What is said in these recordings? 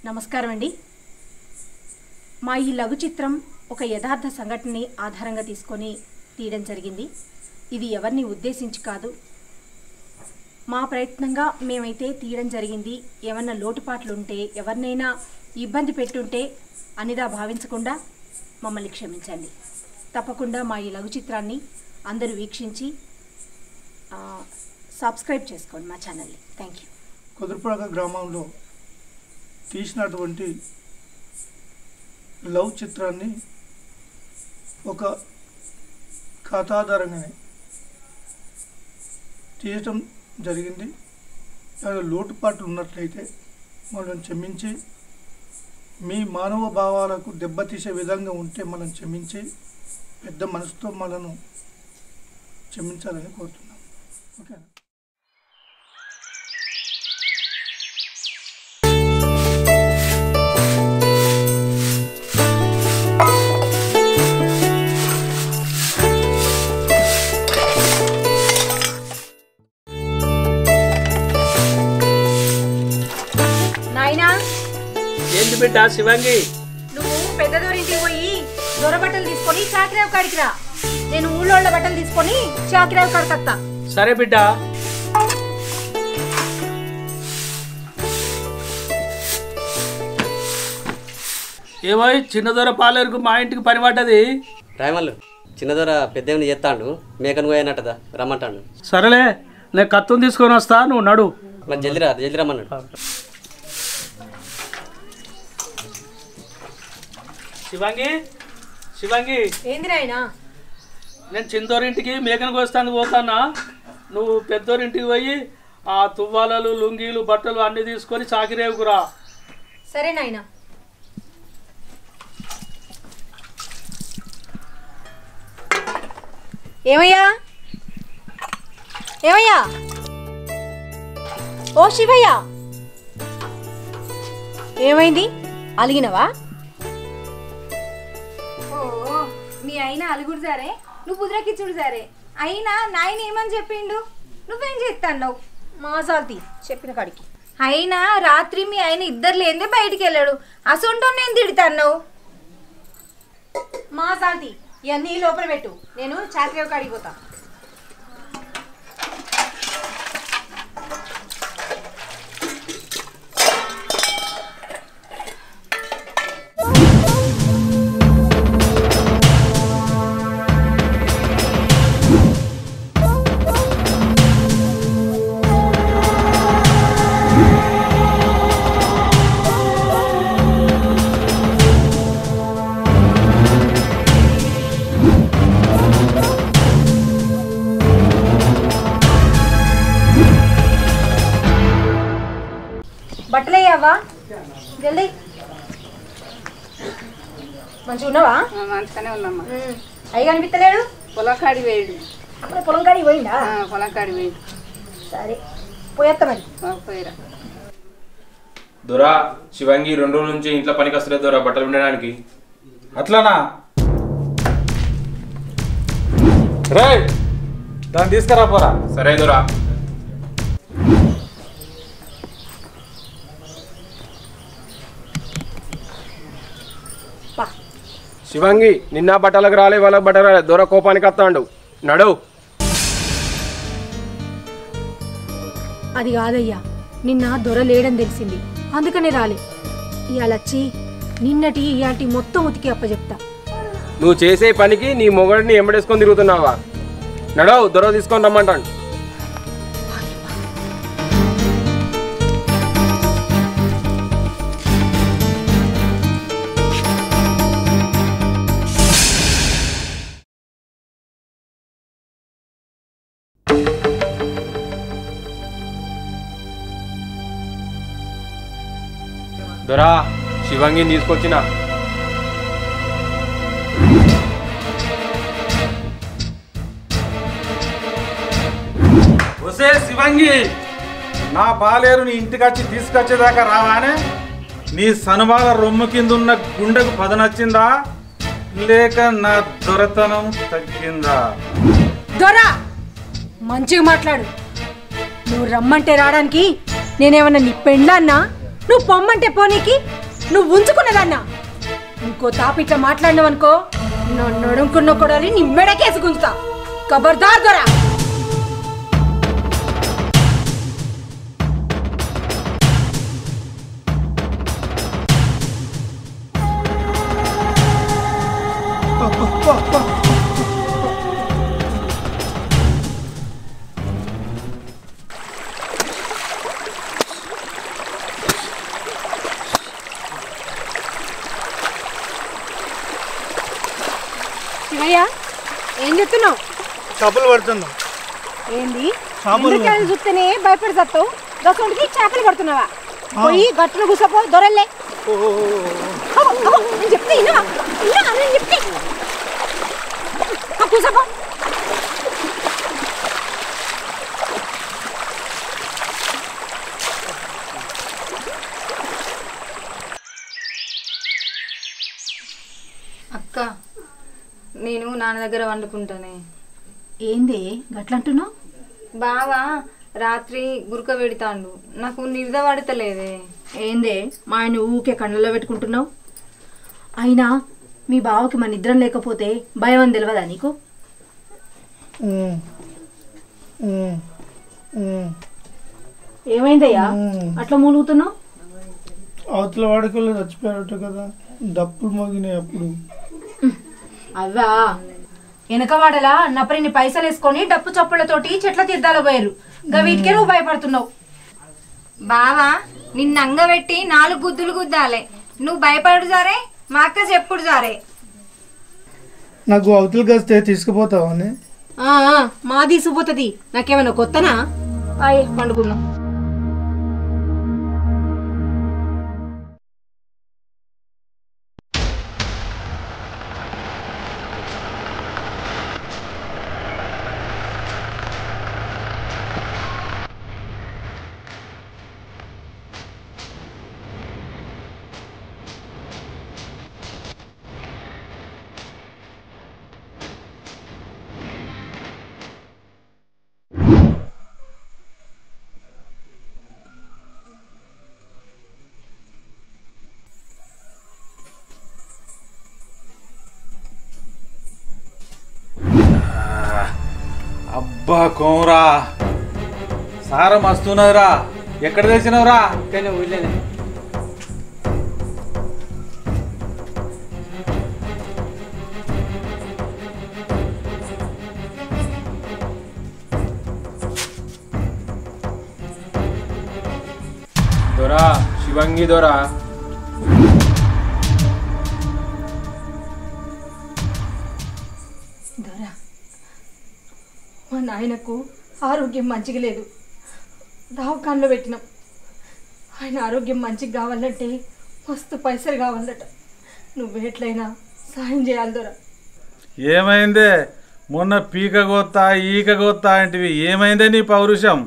నమస్కారం అండి. మా ఈ లఘు చిత్రం ఒక యథార్థ సంఘటనని ఆధారంగా తీసుకొని తీయడం జరిగింది. ఇది ఎవరిని ఉద్దేశించి కాదు, మా ప్రయత్నంగా మేమైతే తీయడం జరిగింది. ఏమన్నా లోటుపాట్లు ఉంటే, ఎవరినైనా ఇబ్బంది పెట్టుంటే అనిదా భావించకుండా మమ్మల్ని క్షమించండి. తప్పకుండా మా ఈ లఘు చిత్రాన్ని అందరూ వీక్షించి సబ్స్క్రైబ్ చేసుకోండి మా ఛానల్ని. Thank you. కుదురుపాక గ్రామంలో తీసినటువంటి లవ్ చిత్రాన్ని ఒక కథాధారంగానే తీయటం జరిగింది. లోటుపాట్లు ఉన్నట్లయితే మనం క్షమించి, మీ మానవ భావాలకు దెబ్బతీసే విధంగా ఉంటే మనం క్షమించి, పెద్ద మనసుతో మనను క్షమించాలని కోరుతున్నాం. ఓకేనా? ఏంటి బిడ్డ శివంగి? నువ్వు పెద్ద దొరింటికి పోయి దొర బట్టలు తీసుకొని చాకిరావు కాడికి రా. నేను ఊళ్ళోళ్ళ బట్టలు తీసుకొని చాకిరావు కాడికి వస్తా. సరే బిడ్డ. ఏమో చిన్న దొర పాలేరుకు మా ఇంటికి పని పడ్డది. రాయమల్లు చిన్న దొర పెద్దేమని చేస్తాడు, మేకను పోయినట్టదా రమ్మంటాడు. సరేలే, నేను కత్తుని తీసుకొని వస్తా, నువ్వు నడు. మరి జల్దీ రమ్మన్నాడు. శివంగి, శివంగి, ఏంది నాయనా? నేను చిన్నదోరింటికి మేకను కోస్తాను పోతానా, నువ్వు పెద్దోరింటికి పోయి ఆ తువ్వాలలు, లుంగీలు, బట్టలు అన్నీ తీసుకొని చాకిరేవుకురా. సరే నాయనా. ఏమయ్యా, ఏమయ్యా, ఓ శివయ్య, ఏమైంది? అలిగినవా? మీ అయినా అలుగుడు సరే, నువ్వు కుదిరకిచ్చుడు సరే. అయినా నాయన ఏమని చెప్పిండు, నువ్వేం చేస్తాను? మా సాల్తీ చెప్పిన కాడికి. అయినా రాత్రి మీ ఆయన ఇద్దరు లేదే బయటికి వెళ్ళాడు, అసొంటో నేను తిడతాను. మా సాల్తీ ఇవన్నీ లోపల పెట్టు, నేను చాకరేవు కాడికి పోతా. బట్టలయ్యావా? జల్దీ. మంచిగా ఉన్నావా? మంచిగానే ఉన్నామ్మా. అయ్యి కనిపిస్తలేడు. పొలం కాడి వేయడు. అప్పుడే పొలం కాడికి పోయిందా? పొలం కాడి వేయడు. సరే పోయేస్తా మరి. పోయిరా. దొరా, శివంగి 2 రోజుల నుంచి ఇంట్లో పనికి వస్తలేదు దొరా, బట్టలు ఉండడానికి. అట్లానా? రే, దాన్ని తీసుకురా పోరా. సరే దొరా. శివంగి నిన్న బట్టలకు రాలే, వాళ్ళకి బట్టలు రాలే, దొర కోపానికి వస్తాడు. నడు. అది కాదయ్యా, నిన్న దొర లేడని తెలిసింది, అందుకనే రాలే. ఇవాళ వచ్చి నిన్నటి ఇయాటి మొత్తం ఉతికి అప్పచెప్తా. నువ్వు చేసే పనికి నీ మొగడిని ఎంబడేసుకొని తిరుగుతున్నావా? నడవు, దొర తీసుకొని రమ్మంటాడు. దొరా, శివంగిని తీసుకొచ్చిన. ఒసే శివంగి, నా పాలేరు నీ ఇంటికి వచ్చి తీసుకొచ్చేదాకా రావానే? నీ సనుమాల రొమ్ము కింద ఉన్న గుండెకు పదనొచ్చిందా, లేక నా దొరతనం తగ్గిందా? దొరా మంచిగా మాట్లాడు. నువ్వు రమ్మంటే రావడానికి నేనేమన్నా నీ పెండ్లాన్నా నువ్వు పొమ్మంటే పోనీకి నువ్వు ఉంచుకున్నదన్నా. ఇంకో తాపిట్లా మాట్లాడినావనుకో నన్ను అడుగుకున్న కొడాలి నీ మెడకేసి గుంజుతా. ఖబర్దార్ దొరా. శివయ్య ఏం చెప్తున్నావు? చేపలు పడుతున్నా. ఏంది చూస్తేనే భయపడి చస్తావు. దొసండికి చేపలు పడుతున్నావా? పోయి గట్టును కూసపో దొరల్లే. నేను చెప్తే నేను చెప్తే కూసపో. అక్క నేను నాన్న దగ్గర వండుకుంటానే. ఏంది గట్లంటున్నావు? బావా రాత్రి గురక పెడతాండు, నాకు నిద్ర పడతలేదే. ఏందే మా ఆయన ఊకే కళ్ళలో పెట్టుకుంటున్నావు? అయినా మీ బావకి మన నిద్రం లేకపోతే భయం అని తెలియదా నీకు? ఏమైందయ్యా అట్లా మూలుగుతున్నావు? అవతల వాడుకల్లో చచ్చిపోయారట కదా, డప్పులు మోగినాయి అప్పుడు. అవ్వా వెనకవాడలా నప్పరిని పైసలు వేసుకొని డప్పు చప్పులతోటి చెట్ల తీర్థాలు పోయారు. వీటికే నువ్వు భయపడుతున్నావు. బావా నిన్ను అంగబెట్టి 4 గుద్దులు గుద్దాలే. నువ్వు భయపడు సారే, మా అక్క చెప్పుడు సారే. నాకు అవతల గస్తే తీసుకుపోతావా అని? మా తీసుకుపోతుంది. నాకేమైనా కొత్తనా? అయ్యే పండుకున్నాం. అబ్బా కోమరా సారా మస్తున్నదిరా. ఎక్కడ తెచ్చినవురా? దొరా శివంగి దొరా. మా నాయనకు ఆరోగ్యం మంచిగా లేదు, దవాఖానలో పెట్టినాం. ఆయన ఆరోగ్యం మంచిగా కావాలంటే మస్తు పైసలు కావాలట. నువ్వేట్లయినా సాయం చేయాలి దొరా. ఏమైందే? మొన్న పీక గొత్తా ఈక గొత్తా అంటివి, ఏమైందే నీ పౌరుషం?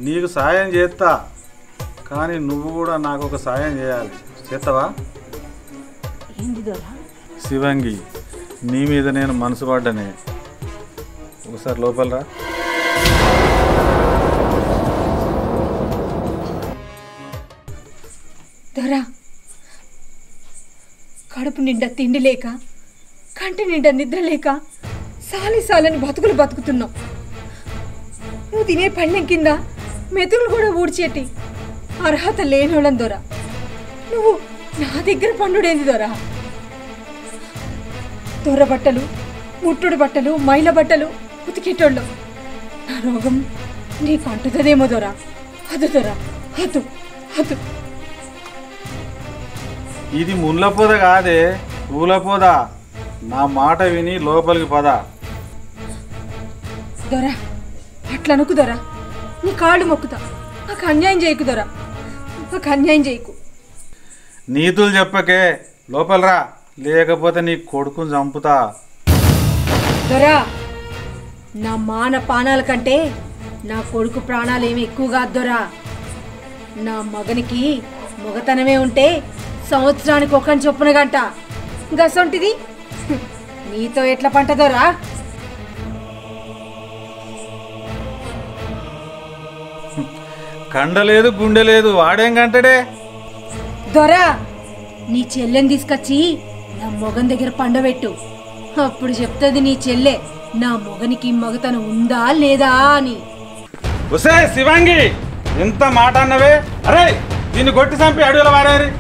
నీకు సాయం చేస్తా, కానీ నువ్వు కూడా నాకు ఒక సాయం చేయాలి. చేస్తావా? శివంగి, నీ మీద నేను మనసు పడ్డనే. ఒకసారి లోపల రా. దొరా, కడుపు నిండా తిండి లేక, కంటి నిండా నిద్ర లేక సాలని బతుకులు బతుకుతున్నావు. నువ్వు తినే పళ్ళెం కింద మెతుకులు కూడా ఊడ్చేటి అర్హత లేనోళ్ళం దొరా. నువ్వు నా దగ్గర పండుడేంది దొరా? దొర బట్టలు, ముట్టుడు బట్టలు, మైల బట్టలు ఉతికేటోళ్ళు. నా రోగం నీకు అంటుతుందేమో దొరా. అదు దొరా, అదు అదు. ఇది ముళ్ళపోద కాదే, పూలపోద. నా మాట విని లోపలికి పద. దొరా అట్లా అనుకు దొరా, నీ కాళ్ళు మొక్కుతా. నాకు అన్యాయం చేయకు దొరా, నాకు అన్యాయం చేయకు. నీతులు చెప్పకే, లోపలరా, లేకపోతే నీ కొడుకుని చంపుతా. దొరా, నా మాన పానాల కంటే నా కొడుకు ప్రాణాలు ఏమి ఎక్కువ కాదు దొరా. నా మగనికి మొగతనమే ఉంటే సంవత్సరానికి ఒకని చొప్పున గంట గసొంటిది నీతో ఎట్లా పంట దొరా? కండలేదు గుండె లేదు, వాడేం కంటడే? దొరా, నీ చెల్లెని తీసుకొచ్చి నా మొగన్ దగ్గర పండబెట్టు. అప్పుడు చెప్తుంది నీ చెల్లె నా మొగనికి మగతనం ఉందా లేదా అని. ఒసే శివంగి, ఎంత మాట అన్నవే? అరే దీన్ని కొట్టి చంపి అడవిలో వారేరి.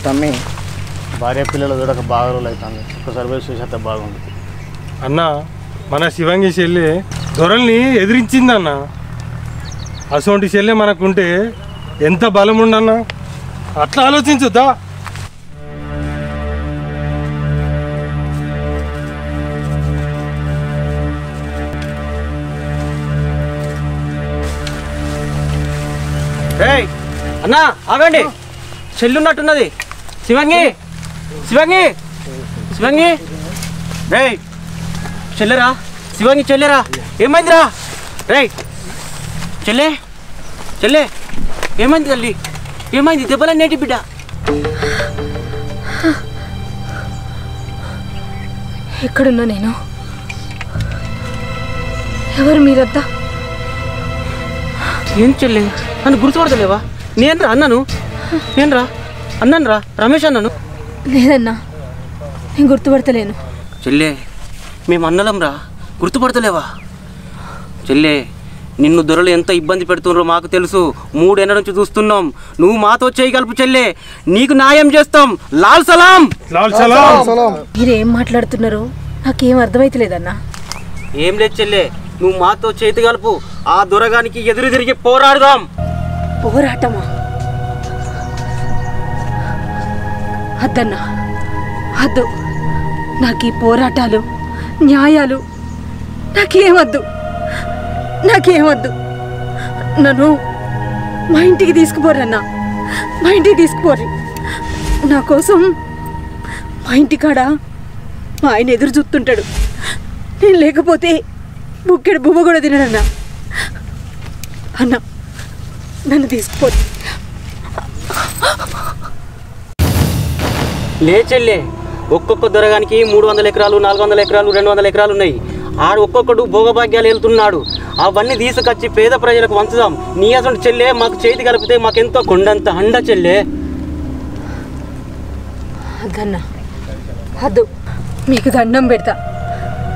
తమ్మి, భార్య పిల్లలు చూడక బాగా రోజులు అవుతుంది. ఒక్కసారి పోయి చూసేస్తే బాగుంది. అన్న, మన శివంగి చెల్లి దొరల్ని ఎదిరించిందన్న. అసోంటి చెల్లె మనకుంటే ఎంత బలం ఉండన్న, అట్లా ఆలోచించుద్దా? అన్నా ఆగండి, చెల్లున్నట్టున్నది. శివంగి, శివంగి, శివంగి, రే చెల్లెరా, శివంగి చెల్లెరా, ఏమైందిరా? రే చెల్లె, చెల్లె ఏమైంది తల్లి? ఏమైంది? దెబ్బలన్నేటి బిడ్డ? ఎక్కడున్నా నేను? ఎవరు మీరద్దా? ఏం చెల్లె, నన్ను గుర్తుపడతలేవా? నేనురా అన్నాను, నేనురా అన్నాను రా, రమేష్ అన్నాను. లేదన్నా, నేను గుర్తుపడతలేను. చెల్లె, మేము అన్నలం రా, గుర్తుపడతలేవా? చెల్లె, నిన్ను దొరలు ఎంత ఇబ్బంది పెడుతున్నారో మాకు తెలుసు. 3 ఏళ్ళ నుంచి చూస్తున్నాం. నువ్వు మాతో చేయగలుపు చెల్లె, నీకు న్యాయం చేస్తాం. లాల్ సలాం. లాల్ సలాం. మీరేం మాట్లాడుతున్నారో నాకేం అర్థమైతలేదన్నా. ఏం లేదు చెల్లె, నువ్వు మాతో చేతి కలుపు. ఆ దొరగానికి ఎదురు తిరిగి పోరాడుదాం. పోరాటమా? అద్దన్నా, అద్దు. నాకు ఈ పోరాటాలు, న్యాయాలు నాకేమద్దు, నాకేమద్దు. నన్ను మా ఇంటికి తీసుకుపోరన్నా, మా ఇంటికి తీసుకుపోరు. నా కోసం మా ఇంటికాడ మా ఆయన ఎదురు చూస్తుంటాడు. నేను లేకపోతే బుక్కెడు బువ్వ కూడా తినడన్నా. అన్న, నన్ను తీసుకుపోరు. లే చెల్లె, ఒక్కొక్క దొరగానికి 300 ఎకరాలు, 400 ఎకరాలు, 200 ఎకరాలు ఉన్నాయి. ఆడు ఒక్కొక్కడు భోగభాగ్యాలు వెళ్తున్నాడు. అవన్నీ తీసుకొచ్చి పేద ప్రజలకు వంచుదాం. నీ అసలు చెల్లె మాకు చేతి కలిపితే మాకెంతో కొండంత అండ చెల్లె. అద్దన్నా, అద్దు. మీకు దండం పెడతా,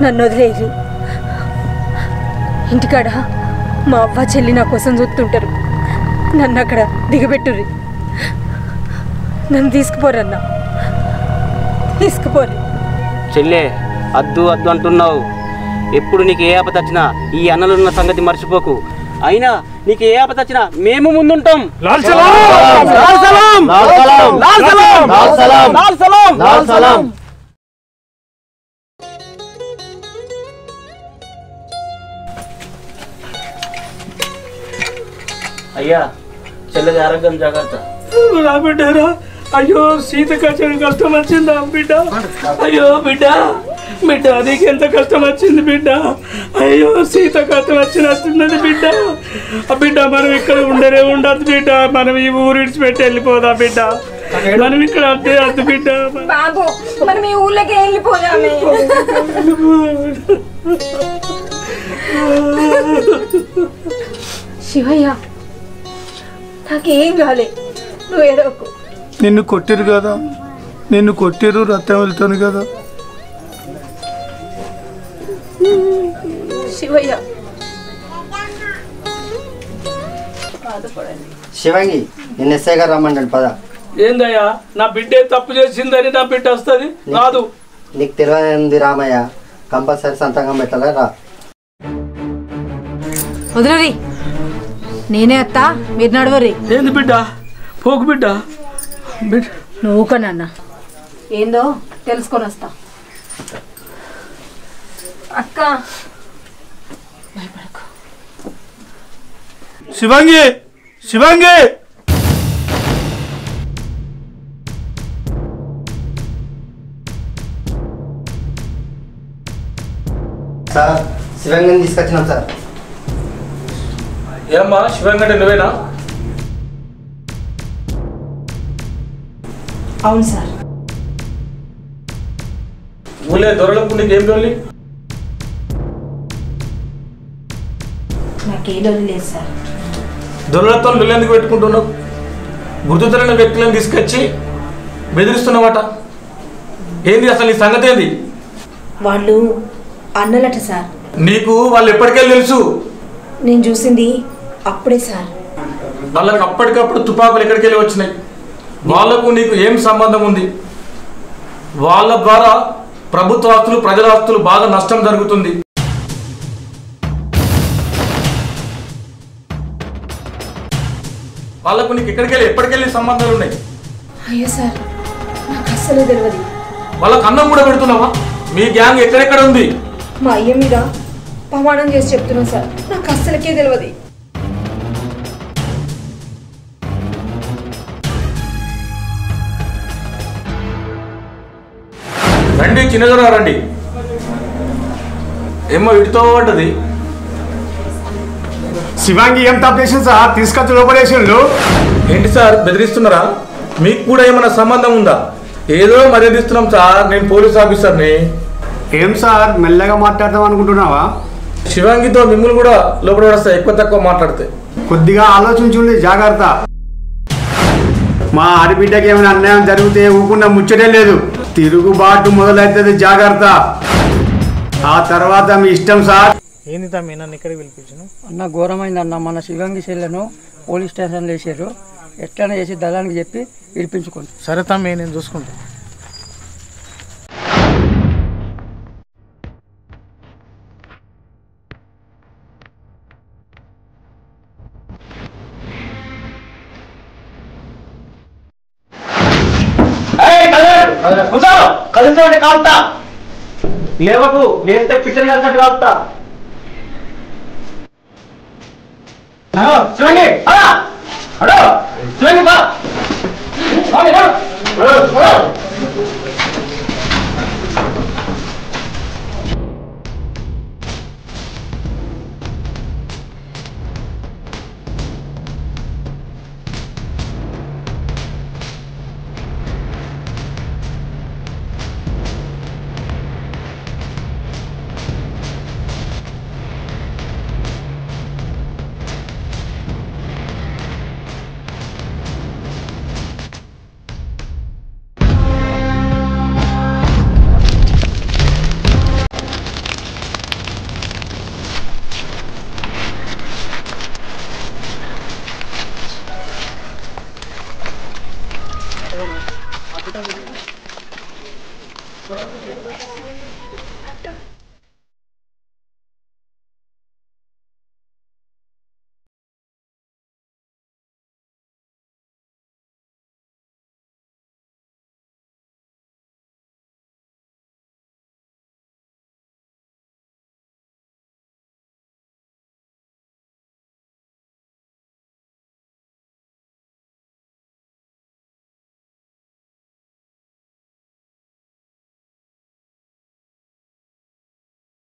నన్ను వదిలేదు. ఇంటికాడ మా అవ్వ చెల్లి నా కోసం చూస్తుంటారు. నన్ను అక్కడ దిగబెట్టుర్రి. నన్ను తీసుకుపోరన్నా, తీసుకుపోరు. చెల్లె, అద్దు అద్దు అంటున్నావు. ఎప్పుడు నీకు ఏ ఆపత వచ్చినా ఈ అన్నలున్న సంగతి మర్చిపోకు. అయినా నీకు ఏ ఆపత వచ్చినా మేము ముందుంటాం. లాల్ సలాం. లాల్ సలాం. లాల్ సలాం. లాల్ సలాం. లాల్ సలాం. లాల్ సలాం. లాల్ సలాం. అయ్యా, చెల్లెది ఆరోగ్యం జాగ్రత్త. నా బిడ్డరా, అయ్యో సీతకు కష్టం వచ్చిందా బిడ్డ? అయ్యో బిడ్డ, బిడ్డ నీకెంత కష్టం వచ్చింది బిడ్డ? అయ్యో సీత కష్టం వచ్చినట్టున్నది బిడ్డ. బిడ్డ మనం ఇక్కడ ఉండదు బిడ్డ, మనం ఈ ఊరు విడిచిపెట్టి వెళ్ళిపోదా బిడ్డ? మనం ఇక్కడ అంతే వద్దు బిడ్డ. బాబు, మనం ఈ ఊళ్ళకి వెళ్ళిపోదామే. శివయ్య, నాకేం కాలే, నువ్వు ఏడవకు. నిన్ను కొట్టిరు కదా, నిన్ను కొట్టిరు, రక్తం వెళ్తాను కదా. శివయ్య, శివంగి, నిన్న ఎస్ఐ గారు రమ్మండి. పద. ఏందయ్యా, నా బిడ్డే తప్పు చేసిందని నా బిడ్డ వస్తుంది రాదు? నీకు తెలియదు రామయ్య, కంపల్సరీ సంతకం పెట్టాలా? రా. వదిలేరి, నేనే అత్త, మీరు నడవరి. ఏంది బిడ్డ? పోకు బిడ్డ. బిడ్డ నువ్వు కొనన్నా, ఏందో తెలుసుకొని వస్తా. అక్క భయపడకు. శివంగి, శివంగి, సార్ శివంగిని తీసుకొచ్చినాం సార్. ఏమ్మా శివంగి అంటే నువ్వేనా? అవును సార్. ఊళ్ళే దొరలకు నీకేం రోజు? నాకేం లేదు సార్. దొరలతో ఎందుకు పెట్టుకుంటున్నావు? గుర్తు తెలియని వ్యక్తులను తీసుకొచ్చి బెదిరిస్తున్నావట. ఏంది అసలు నీ సంగతి ఏంది? వాళ్ళు అన్నలట సార్. నీకు వాళ్ళు ఎప్పటికెళ్ళి తెలుసు? నేను చూసింది అప్పుడే సార్. వాళ్ళకి అప్పటికప్పుడు తుపాకులు ఎక్కడికి వెళ్ళి వచ్చినాయి? వాళ్లకు నీకు ఏం సంబంధం ఉంది? వాళ్ళ ద్వారా ప్రభుత్వ ఆస్తులు, ప్రజల ఆస్తులు బాగా నష్టం జరుగుతుంది. వాళ్ళకు నీకు ఎక్కడికెళ్ళి ఎప్పటికెళ్ళి సంబంధాలు ఉన్నాయి? అయ్యో సార్, నాకు అస్సలు తెలియదు. వాళ్ళకి అన్నం కూడా పెడుతున్నావా? మీ గ్యాంగ్ ఎక్కడెక్కడ ఉంది? మా అయ్య మీద ప్రమాణం చేసి చెప్తున్నా సార్, నాకు అస్సలకే తెలియదు. రండి చిన్నదొర రండి. ఏమో ఇటుతో పడ్డది. శివాంగి ఏం తప్పు చేసింది సార్? తీసుకొచ్చి లోపలేసిండు. ఏంటి సార్ బెదిరిస్తున్నారా? మీకు కూడా ఏమైనా సంబంధం ఉందా? ఏదో మర్యాదిస్తున్నాం సార్, నేను పోలీస్ ఆఫీసర్ని. ఏం సార్ మెల్లగా మాట్లాడదాం అనుకుంటున్నావా? శివాంగితో మిమ్మల్ని కూడా లోపల పడేస్తా ఎక్కువ తక్కువ మాట్లాడితే. కొద్దిగా ఆలోచించుండి, జాగ్రత్త. మా ఆడబిడ్డకి ఏమైనా అన్యాయం జరిగితే ఊకుండా ముచ్చటే లేదు. తిరుగుబాటు మొదలవుతుంది, జాగ్రత్త. ఆ తర్వాత మీ ఇష్టం సార్. ఏంది తమ్మి నన్ను ఇక్కడికి పిలిపించాను? అన్న ఘోరమైంది అన్న. మన శివంగి చెల్లెను పోలీస్ స్టేషన్లో వేసారు. ఎట్లనే చేసి దళానికి చెప్పి విడిపించుకోండి. సరే తమ్మి, నేను చూసుకుంటా. కదిలితే కాలుతా, లేవకు, లేస్తే పిచ్చర్ కలిసినట్టు కాలుతా. శివంగి శివంగి బా.